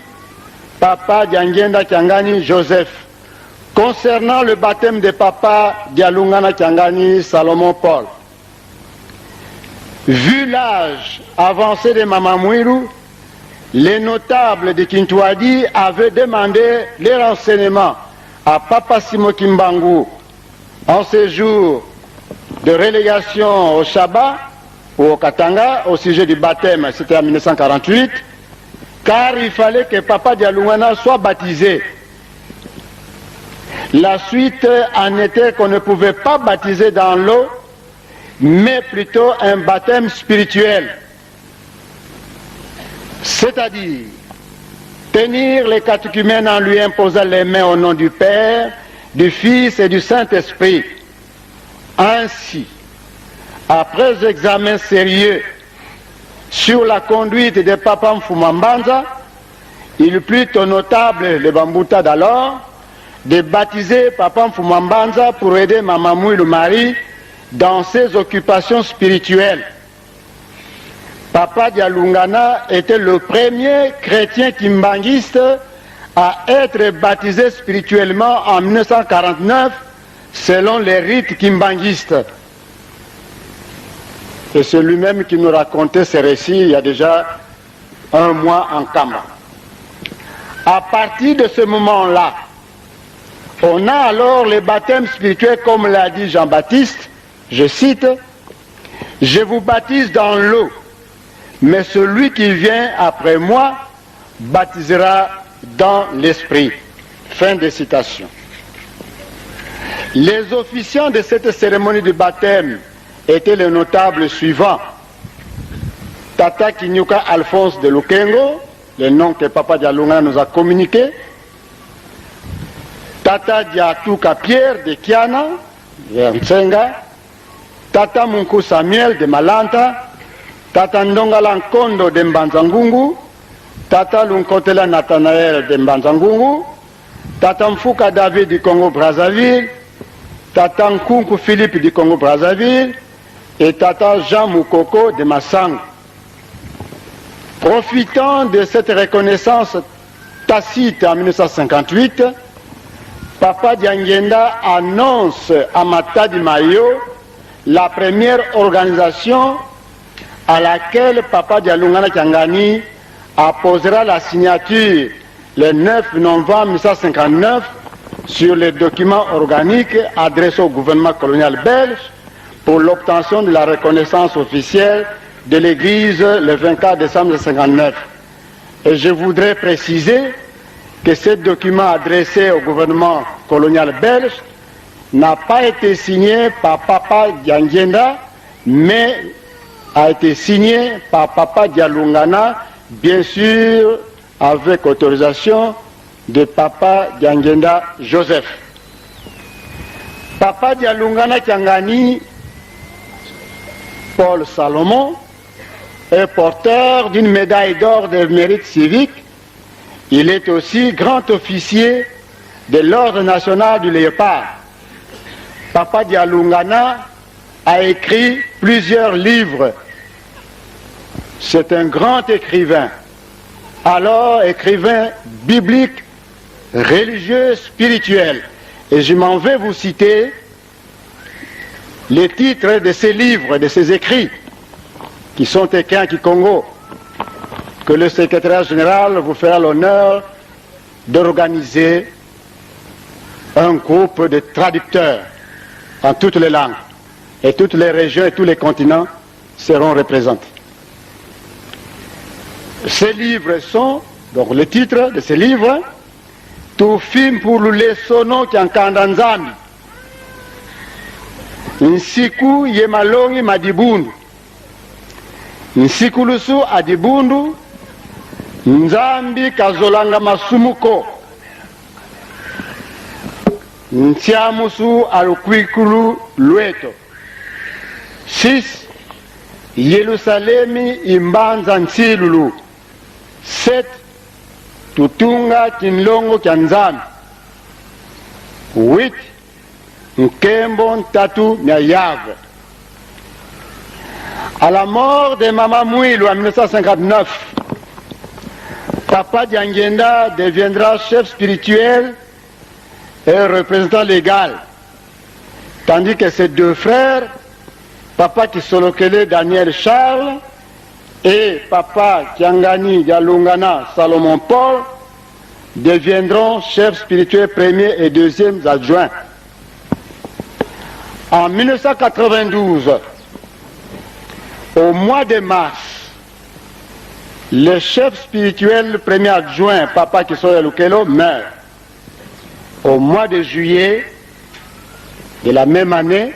Papa Diangenda Kiangani Joseph. Concernant le baptême de Papa Dialungana Kiangani Salomon Paul, vu l'âge avancé de Maman Mouilou, les notables de Kintouadi avaient demandé les renseignements à Papa Simo Kimbangu en séjour de relégation au Shaba ou au Katanga au sujet du baptême, c'était en 1948, car il fallait que Papa Dialungana soit baptisé. La suite en était qu'on ne pouvait pas baptiser dans l'eau, mais plutôt un baptême spirituel. C'est-à-dire tenir les catéchumènes en lui imposant les mains au nom du Père, du Fils et du Saint-Esprit. Ainsi, après examen sérieux sur la conduite de Papa Mfumambanza, il plut au notable le Bambuta d'alors de baptiser Papa Mfumambanza pour aider Maman Mouilou Marie dans ses occupations spirituelles. Papa Dialungana était le premier chrétien kimbanguiste à être baptisé spirituellement en 1949 selon les rites kimbanguistes. Et c'est lui-même qui nous racontait ces récits il y a déjà 1 mois en Kamba. À partir de ce moment-là, on a alors les baptêmes spirituels comme l'a dit Jean-Baptiste, je cite, « Je vous baptise dans l'eau, mais celui qui vient après moi baptisera dans l'esprit. » Fin de citation. Les officiants de cette cérémonie de baptême étaient les notables suivants. Tata Kinyuka Alphonse de Lukengo, le nom que Papa Dialungana nous a communiqué. Tata Diatuka Pierre de Kiana, de Mtsenga. Tata Munku Samuel de Malanta. Tata Ndonga Lankondo de Mbanzangungu. Tata Lunkotela Nathanael de Mbanzangungu. Tata Mfuka David du Congo-Brazzaville. Tata Nkunku Philippe du Congo-Brazzaville. Et Tata Jean Moukoko de Massang. Profitant de cette reconnaissance tacite en 1958, Papa Diangenda annonce à Matadi Mayo la première organisation à laquelle Papa Dialungana Kiangani apposera la signature le 9 novembre 1959 sur les documents organiques adressés au gouvernement colonial belge pour l'obtention de la reconnaissance officielle de l'Église le 24 décembre 1959. Et je voudrais préciser que ce document adressé au gouvernement colonial belge n'a pas été signé par Papa Diangenda, mais a été signé par Papa Dialungana, bien sûr avec autorisation de Papa Diangenda Joseph. Papa Dialungana Kiangani Paul Salomon est porteur d'une médaille d'or de mérite civique. Il est aussi grand officier de l'Ordre national du Léopard. Papa Dialungana a écrit plusieurs livres. C'est un grand écrivain. Alors, écrivain biblique, religieux, spirituel. Et je m'en vais vous citer les titres de ces livres, de ces écrits, qui sont écrits en Kikongo, que le secrétaire général vous fera l'honneur d'organiser un groupe de traducteurs en toutes les langues. Et toutes les régions et tous les continents seront représentés. Ces livres sont, donc le titre de ces livres, Tufim pour le sono Kiankandanzami, Nsiku Yemalongi Madibundu, Nsikulusu Adibundu, Nzambi Kazolanga Masumuko, Ntiamusu Alukwikulu Lueto. 6. Yerusalemi Imbanza Nsilulu. 7. Tutunga Kinlongo Kianzami. 8. Nkembo Ntatu Nyayave. À la mort de Mama Mouilou en 1959, Papa Diangenda deviendra chef spirituel et représentant légal, tandis que ses deux frères, Papa Kisolokele Daniel Charles et Papa Kiangani Dialungana Salomon Paul, deviendront chefs spirituels premier et deuxième adjoints. En 1992, au mois de mars, le chef spirituel premier adjoint, Papa Kisoya Lukelo, meurt. Au mois de juillet de la même année,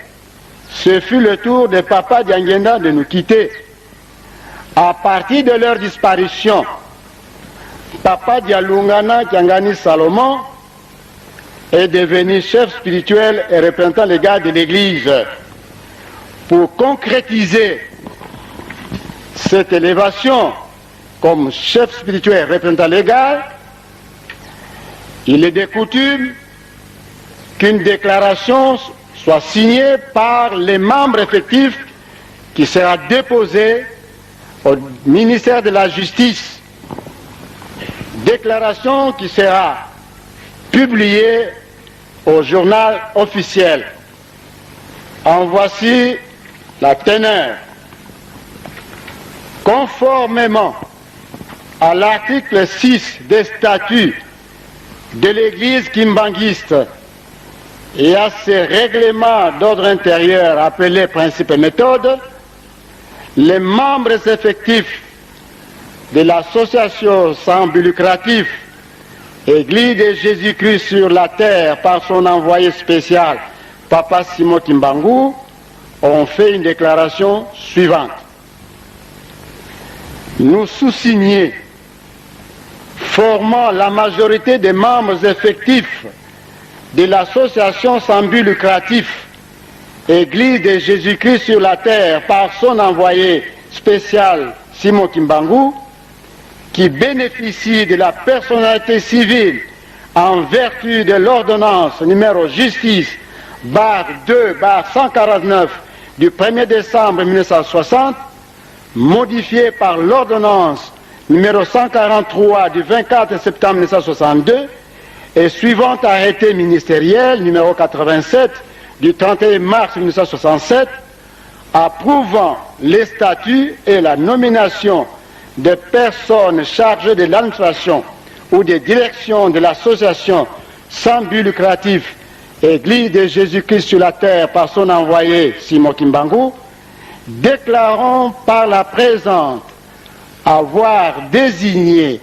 ce fut le tour de Papa Diangenda de nous quitter. À partir de leur disparition, Papa Dialungana Kiangani Salomon est devenu chef spirituel et représentant légal de l'Église. Pour concrétiser cette élévation comme chef spirituel et représentant légal, il est de coutume qu'une déclaration soit signée par les membres effectifs qui sera déposée au ministère de la Justice. Déclaration qui sera publiée au journal officiel. En voici la teneur. Conformément à l'article 6 des statuts de l'Église kimbanguiste et à ses règlements d'ordre intérieur appelés principes et méthodes, les membres effectifs de l'association sans but lucratif Église de Jésus-Christ sur la terre par son envoyé spécial, Papa Simon Kimbangu ont fait une déclaration suivante. Nous sous-signés, formant la majorité des membres effectifs de l'association sans but lucratif Église de Jésus-Christ sur la terre par son envoyé spécial Simon Kimbangu, qui bénéficie de la personnalité civile en vertu de l'ordonnance numéro justice /2/149 du 1er décembre 1960, modifiée par l'ordonnance numéro 143 du 24 septembre 1962 et suivant arrêté ministériel numéro 87 du 31 mars 1967, approuvant les statuts et la nomination des personnes chargées de l'administration ou des directions de l'association sans but lucratif Église de Jésus-Christ sur la terre par son envoyé Simon Kimbangu, déclarons par la présente avoir désigné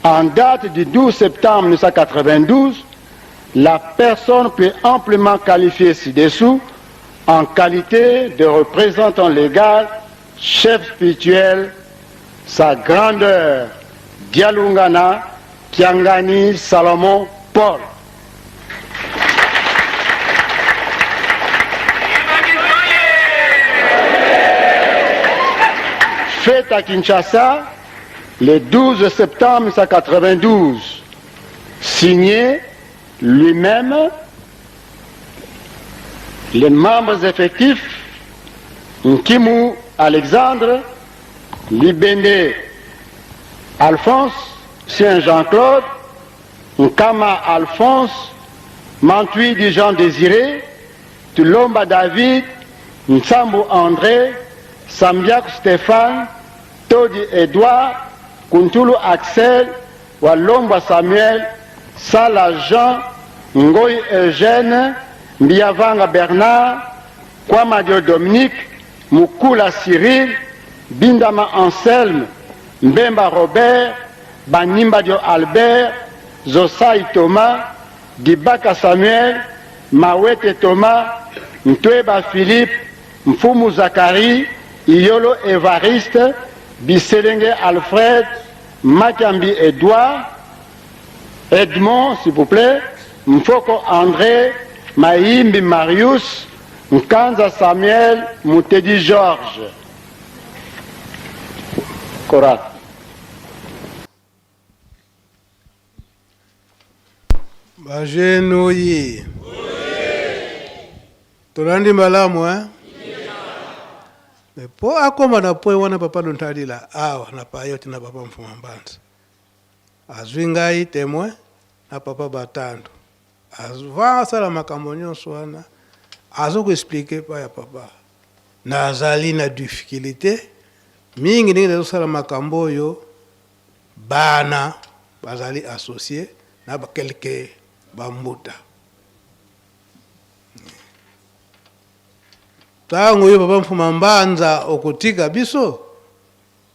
en date du 12 septembre 1992 la personne peut amplement qualifiée ci-dessous en qualité de représentant légal, chef spirituel, sa grandeur, Dialungana, Kiangani, Salomon, Paul. Fait à Kinshasa le 12 septembre 1992, signé lui-même, les membres effectifs Nkimu Alexandre, Libende Alphonse, Saint Jean-Claude, Nkama Alphonse, Mantui du Jean Désiré, Tulomba David, Nsambu André, Sambiak Stéphane, Todi Edouard, Kuntulu Axel, Walomba Samuel, Sala Jean, Ngoy Eugène, Mbiavanga Bernard, Kwamadio Dominique, Mukula Cyril, Bindama Anselme, Mbemba Robert, Banimbadio Albert, Zosai Thomas, Dibaka Samuel, Mawete Thomas, Ntweba Philippe, Mfumu Zakari, Iolo Evariste, Bisselenge Alfred, Makambi Edouard, Edmond, s'il vous plaît, Mfoko André, Maïmbi Marius, Nkanza Samuel, Moutedi Georges. Korat. Bajenoyi. Tolandi malamu, hein? Mais po akoma na po wana papa Luntadila awa na pa yote na papa Mfumambanza. Azwingai temwe na papa Batando. Azwa sala makambo nyonso wana. Azo ko expliquer pa ya papa. Na azali na difficulté mingi ndenge sala makambo yo bana bazali associé na ba quelque bambuta. Tango yo papa Mfumambanza okotika biso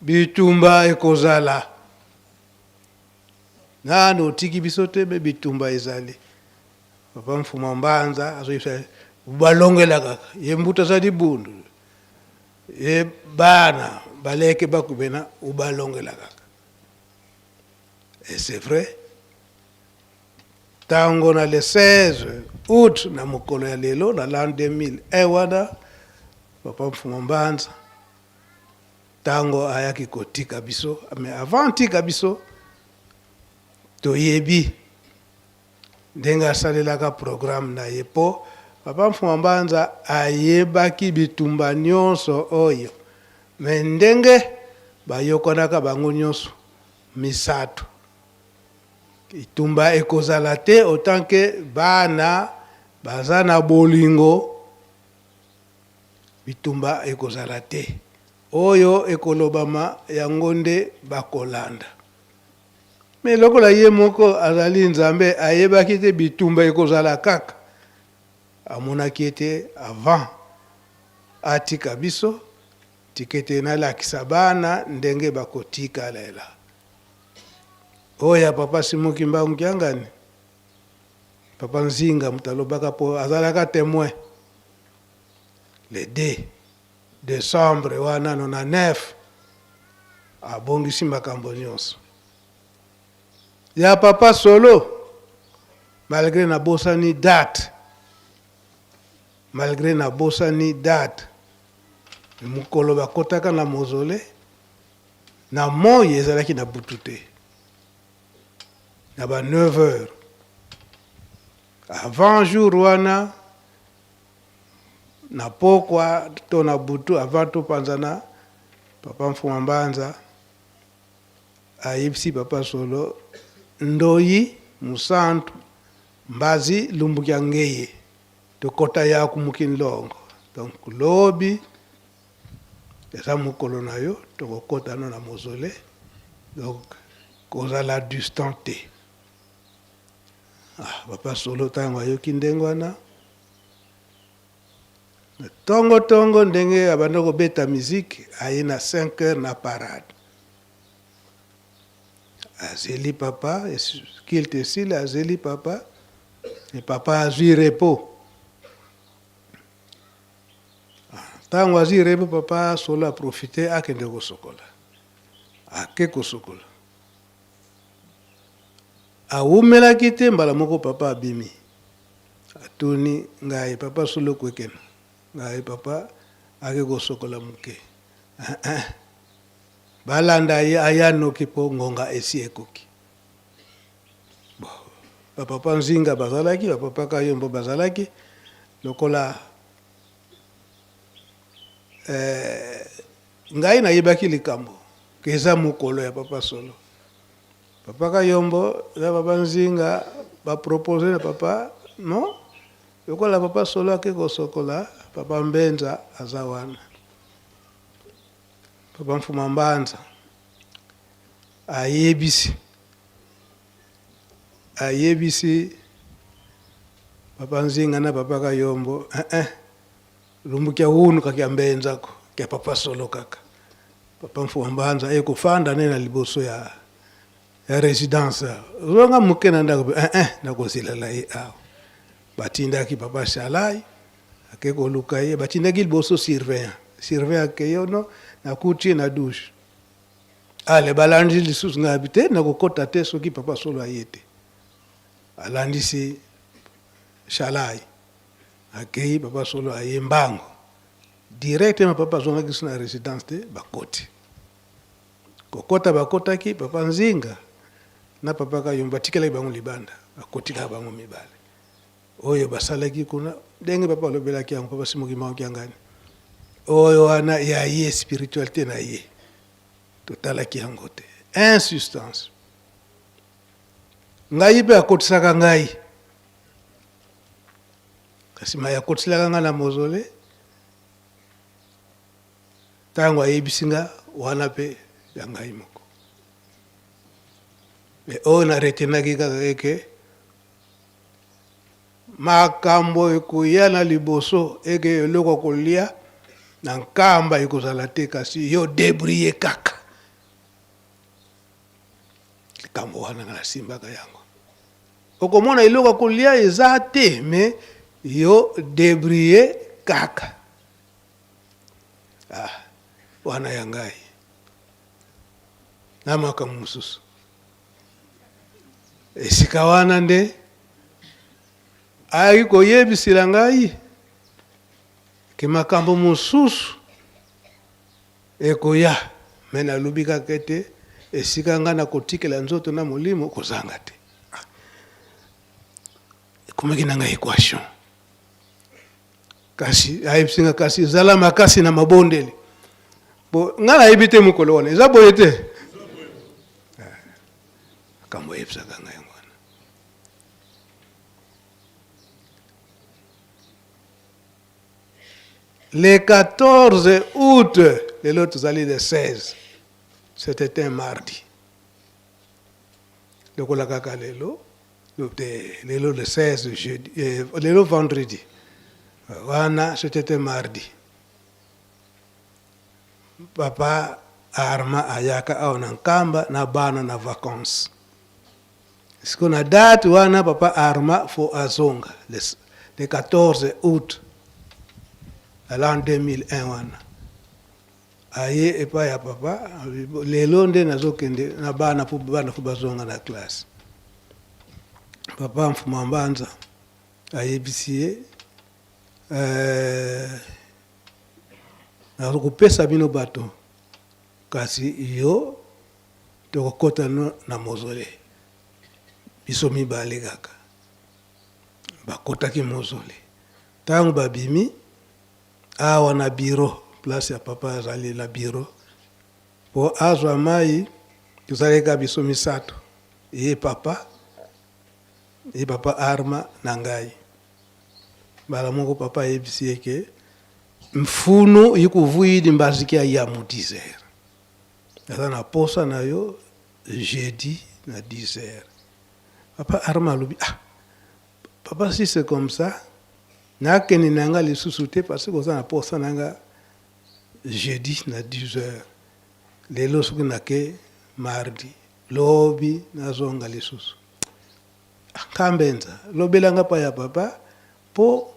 bitumba ekozala. Nano otiki biso tebe bitumba ezali. Papa Mfumambanza azoyisa balongela kaka yembuta za dibundu. E bana baleke bakubena ubalongela kaka. Et c'est vrai. Tango na le 16 août na mokolo ya lelo na l'an 2000 ewada papa Mfumambanza tango ayaki kotika biso mais avant tika biso toyebi ndenga salelaka programme na yepo papa Mfumambanza ayebaki bitumba nyonso oyo mais ndenge bayokonaka bango nyonso misato itumba ekozala te autant que bana baza na bolingo bitumba ekozala te oyo ekolobama yango nde bakolanda. Mais lokola ye moko azali nzambe ayebaki te bitumba ekozala kaka amonaki ete avant atika biso tikete nalakisa bana ndenge bakotika lela. Oya papa Simon Kimbangu Kiangani papa Nzinga mutalobaka po azalaka témoin le 2 décembre wana 99 abongisi makambo nyonso ya papa Solo malgré nabosani date mokolo bakotaka na mozole na moi ezalaki na butu te na ba 9 heures avant jour wana na pokwa to na butu avant topanzana papa Mfuma Mbanza ayebisi papa Solo ndoyi musantu mbazi lumbukia ngeye tokota ya kumukinlongo donc lobi eza mokolo na yo tokokota no na mozole donc kozala distant te papa Solo ntango ayoki ndenge wana tongo ndenge abanda kobeta miziki aye na 5 heures na parade azeli papa kilte esili azeli papa et papa azwi repos ntango azwi repos papa Solo aprofite akende kosokola ake kosokola awumelaki te mbala moko papa abimi atuni ngai papa Solo kwekena ngai papa ake kosokola muke balanda ayanoki po ngonga esi ekoki papa Nzinga bazalaki papa Kayombo bazalaki lokola ngai nayebaki likambo keza mokolo ya papa Solo papa Kayombo na papa Nzinga bapropose na papa non lokola papa Solo ake kosokola papa Mbenza aza wana papa Mfuma Mbanza ayebisi papa Nzinga na papa Kayombo lumbukia unu kakia Mbenzako kia papa Solo kaka papa Mfuma Mbanza ekufanda nena liboso ya residence zonga mukena ndako nakozilala ye awo batindaki papa Shalai akeko luka ye batindaki liboso surveillant keyono na kutie na douche ale balandi lisusu nga habite na kokota te soki papa Solo ayete alandisi Shalai akei papa Solo aye mbango directement papa zonga kisu na résidence te bakoti kokota bakotaki papa Nzinga na papa Kayombo batikala bango libanda bakotika bango mibale oyo basalaki kuna ndenge papa alobelaki yango papa simokima okiangani oyo wana ya ye spiritualité na ye totalaki yango te insistance ngai pe akotisaka ngai kasi ma yakotiselaka nga na mozole ntango ayebisi nga wana pe ya ngai moko me oyo naretenaki kaka eke makambo ekoya na liboso eke eloko kolia na nkamba ekozala te kasi yo débrouiller kaka likambo wana nga nasimbaka yango okomona eloko kolia eza te me yo débrouiller kaka wana ya ngai na makambo mosusu esika wana nde ayaki koyebisila ngai ke makambo mosusu ekoya me nalobi kaka ete esika ngai nakotikela nzoto na molimo kozanga te ekomaki na ngai équation kasi ayebisinga kasi ezala makasi na mabondeli bo ngai nayebi te mokolo wana eza boye te makambo ayebisaka ngai yango wana le 14 août lelo tozali le 16 c'était un mardi lokola kaka lelo le 16 jeudi lelo vendredi wana c'était un mardi papa Arma ayaka awa na nkamba na bana na vacances ce qu'on a date wana papa Arma fo azonga le 14 août à l'an 2001 wana aye epa ya papa lelo nde nazokende na bana fu bazonga na classe papa Mfuma Mbanza ayebisi nakopesa bino bato kasi yo tokokota na mozole biso mibale kaka bakotaki mozole ntango babimi awa na biro place ya papa azali na biro po azwa mai tozaleka biso misato ye papa Arma na ngai mbala moko papa ayebisi eke mfunu yikuvuidi mbaziki ya mu 10h aza na posa na yo jeudi na 10h papa Arma alobi papa si c'est comme ça nakende nanga lisusu te parce que oza na posa nanga jeudi na 10h lelo soki nake mardi lobi nazonga lisusu kambenza lobelanga pa ya papa po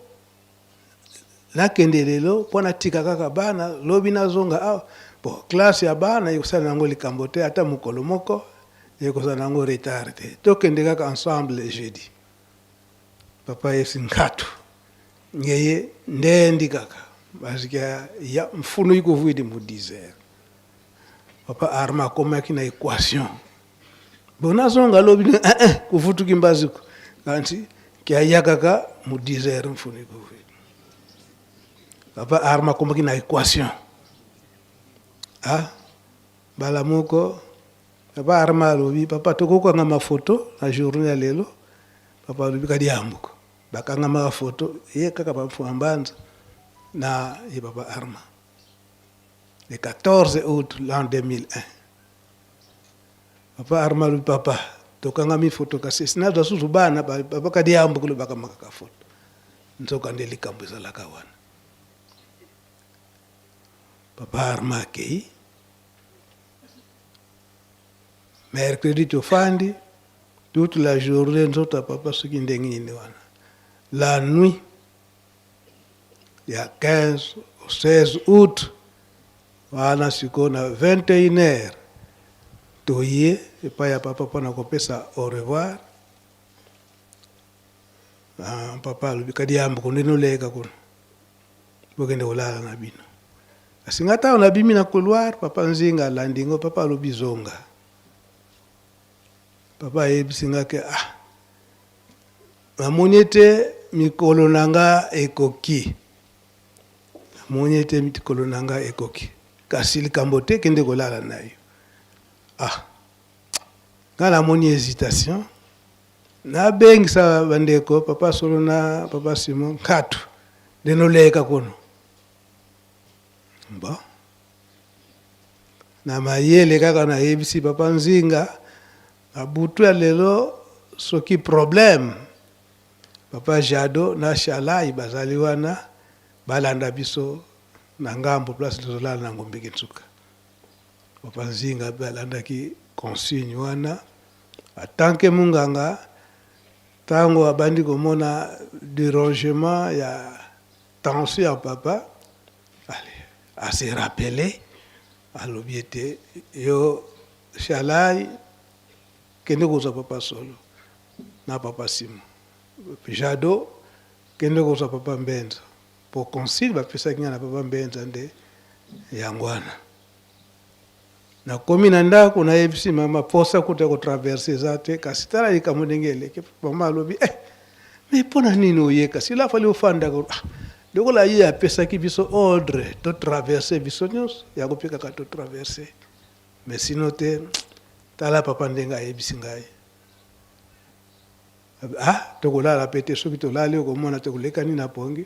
nakende lelo po natika kaka bana lobi nazonga awa po classe ya bana ekosala nango likambo te ata mokolo moko ekosala nango retard te tokende kaka ensemble jeudi papa yesi nkatu ngeye ndendi kaka basikia ya mfunu yikuvuidi mu 10h papa Arma akomaki na equation bonazonga lobi kufutuki mbaziko kanti kia kaka mu 10h mfunu yikuvuidi papa Arma akomaki na equation bala moko papa Arma alobi papa tokokanga mafoto na journée ya lelo papa alobi kadi ambuko bakanga mafoto ye kaka papa Mfuma Mbanza na ye papa Arma le 14 août l'an 2001 papa Arma alobi papa tokanga mi foto kasi sinazwa susu bana papa kadi ambuko lo bakamaka ka foto nzoka nde likambo ezalaka wana papa Arma akei mercredi tofandi toute la journée nzota papa soki ndenge nini wana la nuit il y a 15 ou 16 août wana siko na 21h toye epai ya papa mpona kopesa au revoir papa alobi kadi yambuko nde noleka kuna bokende kolala na bino kasi nga ntango nabimi na couloir papa Nzinga alandi ngo papa alobi zonga papa ayebisi nga ke namoni ete mikolo na nga ekoki kasi likambo te kende kolala na yo nga namoni hésitation nabengisa bandeko papa Solo na papa Simon nkatu nde noleka kono bon na mayele kaka nayebisi papa Nzinga abutu ya lelo soki problème papa Jado na Shalai bazali wana balanda biso na ngambo place tozolala na Ngombe Kitsuka papa Nzinga balandaki consigne wana atanke munganga tango abandi komona dérangement ya tension ya papa a se rappeler alobi ete yo Shalai kende kozwa papa Solo na papa Simon Jado kende kozwa papa Mbenza po concile bapesaki nga na papa Mbenza nde yango wana nakomi na ndako nayebisi mama posa kuta kotraverse eza te kasi tala likambo ndenge eleki mama alobi mais mpona nini oye kasi ila fali ofandaka lokola ye apesaki biso ordre totraverse biso nyonso yango mpe kaka totraverse mais sino te tala papa ndenge ayebisi ngai tokolala pe te soki tolali okomona tokolekani na pongi